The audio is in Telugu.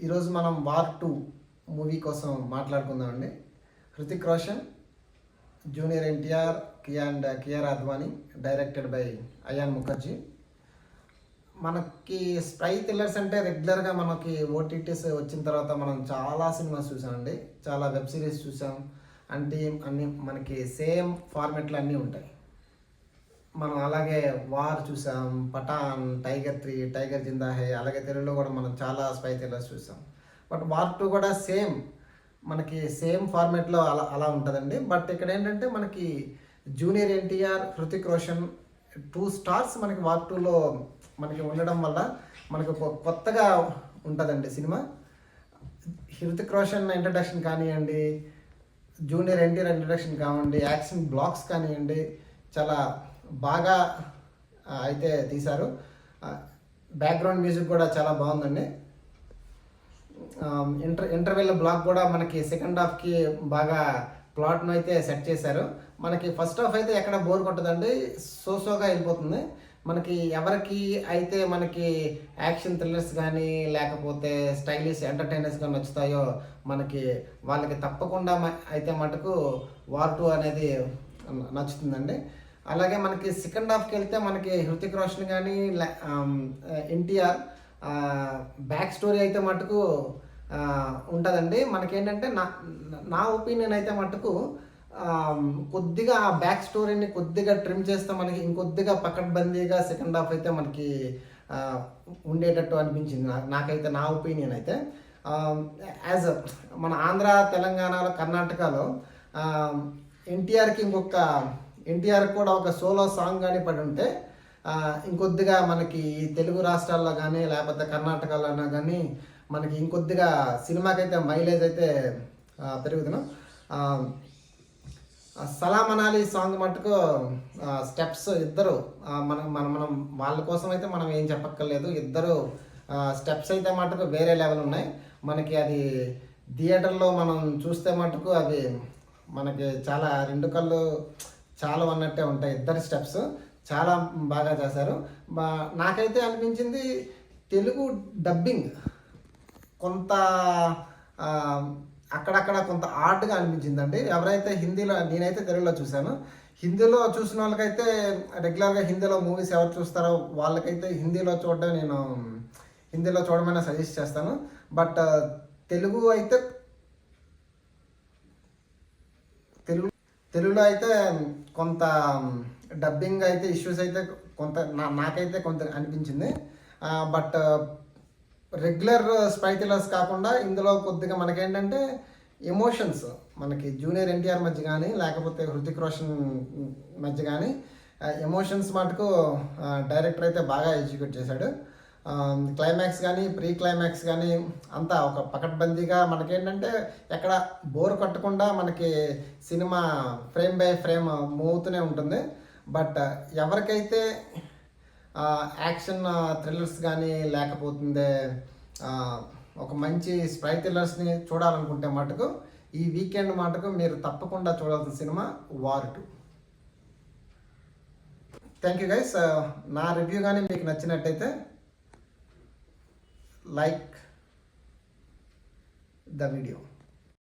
ఈరోజు మనం వార్ 2 మూవీ కోసం మాట్లాడుకుందామండి. Hrithik Roshan, junior NTR and Kiara Advani, directed by Ayan Mukerji. మనకి స్పై థ్రిల్లర్స్ అంటే రెగ్యులర్గా మనకి ఓటీటీస్ వచ్చిన తర్వాత మనం చాలా సినిమాస్ చూసామండి, చాలా వెబ్ సిరీస్ చూసాం. అంటే అన్నీ మనకి సేమ్ ఫార్మెట్లో అన్నీ ఉంటాయి. మనం అలాగే వార్ చూసాం, పఠాన్, టైగర్ 3, టైగర్ జిందా హై, అలాగే తెలుగులో కూడా మనం చాలా స్పై థ్రిల్లర్స్ చూసాం. బట్ వార్ 2 కూడా మనకి సేమ్ ఫార్మేట్లో అలా ఉంటుందండి. బట్ ఇక్కడ ఏంటంటే మనకి జూనియర్ ఎన్టీఆర్, హృతిక్ రోషన్ 2 స్టార్స్ మనకి వార్ 2లో మనకి ఉండడం వల్ల మనకు కొత్తగా ఉంటుందండి సినిమా. హృతిక్ రోషన్ ఇంట్రడక్షన్ కానివ్వండి, జూనియర్ ఎన్టీఆర్ ఇంట్రడక్షన్ కానివ్వండి, యాక్షన్ బ్లాక్స్ కానివ్వండి, చాలా బాగా అయితే తీశారు. బ్యాక్గ్రౌండ్ మ్యూజిక్ కూడా చాలా బాగుందండి. ఇంటర్వెల్ బ్లాక్ కూడా మనకి సెకండ్ హాఫ్కి బాగా ప్లాట్ను అయితే సెట్ చేశారు. మనకి ఫస్ట్ హాఫ్ అయితే ఎక్కడ బోర్ కొట్టదండి, సోగా వెళ్ళిపోతుంది. మనకి ఎవరికి అయితే మనకి యాక్షన్ థ్రిల్లర్స్ కానీ లేకపోతే స్టైలిష్ ఎంటర్టైనర్స్ కానీ నచ్చుతాయో మనకి వాళ్ళకి తప్పకుండా అయితే మటుకు వార్ 2 అనేది నచ్చుతుందండి. అలాగే మనకి సెకండ్ హాఫ్కి వెళ్తే మనకి హృతిక్ రోషన్ కానీ ఎన్టీఆర్ బ్యాక్ స్టోరీ అయితే మటుకు ఉంటుందండి. మనకేంటంటే నా ఒపీనియన్ అయితే మటుకు కొద్దిగా ఆ బ్యాక్ స్టోరీని కొద్దిగా ట్రిమ్ చేస్తే మనకి ఇంకొద్దిగా పకడ్బందీగా సెకండ్ హాఫ్ అయితే మనకి ఉండేటట్టు అనిపించింది నాకైతే, నా ఒపీనియన్ అయితే. యాజ్ మన ఆంధ్ర, తెలంగాణలో, కర్ణాటకలో ఎన్టీఆర్ కూడా ఒక సోలో సాంగ్ కానీ పడి ఉంటే ఇంకొద్దిగా మనకి తెలుగు రాష్ట్రాల్లో కానీ లేకపోతే కర్ణాటకలో కానీ మనకి ఇంకొద్దిగా సినిమాకైతే మైలేజ్ అయితే పెరుగుతున్నాం. సలాం అనాలి సాంగ్ మటుకు స్టెప్స్ ఇద్దరు మనం వాళ్ళ కోసం అయితే మనం ఏం చెప్పక్కర్లేదు. ఇద్దరు స్టెప్స్ అయితే మటుకు వేరే లెవెల్ ఉన్నాయి. మనకి అది థియేటర్లో మనం చూస్తే మటుకు అవి మనకి చాలా రెండు కళ్ళు చాలా అన్నట్టే ఉంటాయి. ఇద్దరు స్టెప్స్ చాలా బాగా చేశారు. నాకైతే అనిపించింది తెలుగు డబ్బింగ్ కొంత అక్కడక్కడ కొంత ఆర్ట్గా అనిపించిందండి. ఎవరైతే హిందీలో, నేనైతే తెలుగులో చూశాను, హిందీలో చూసిన వాళ్ళకైతే రెగ్యులర్గా హిందీలో మూవీస్ ఎవరు చూస్తారో వాళ్ళకైతే హిందీలో చూడమని సజెస్ట్ చేస్తాను. బట్ తెలుగులో అయితే కొంత డబ్బింగ్ అయితే ఇష్యూస్ అయితే కొంత నాకైతే కొంత అనిపించింది. బట్ రెగ్యులర్ స్పై థ్రిల్లర్స్ కాకుండా ఇందులో కొద్దిగా మనకేంటంటే ఎమోషన్స్, మనకి జూనియర్ ఎన్టీఆర్ మధ్య కానీ లేకపోతే హృతిక్ రోషన్ మధ్య కానీ ఎమోషన్స్ మటుకు డైరెక్టర్ అయితే బాగా ఎగ్జిక్యూట్ చేశాడు. క్లైమాక్స్ కానీ ప్రీ క్లైమాక్స్ కానీ అంతా ఒక పకడ్బందీగా మనకేంటంటే ఎక్కడ బోర్ కొట్టకుండా మనకి cinema frame by frame move అవుతూనే ఉంటుంది. బట్ ఎవరికైతే యాక్షన్ థ్రిల్లర్స్ కానీ లేకపోతే ఒక మంచి స్పై థ్రిల్లర్స్ని చూడాలనుకుంటే మటుకు ఈ వీకెండ్ మటుకు మీరు తప్పకుండా చూడాల్సిన cinema war 2. Thank you guys. నా రివ్యూ కానీ మీకు నచ్చినట్టయితే like the video.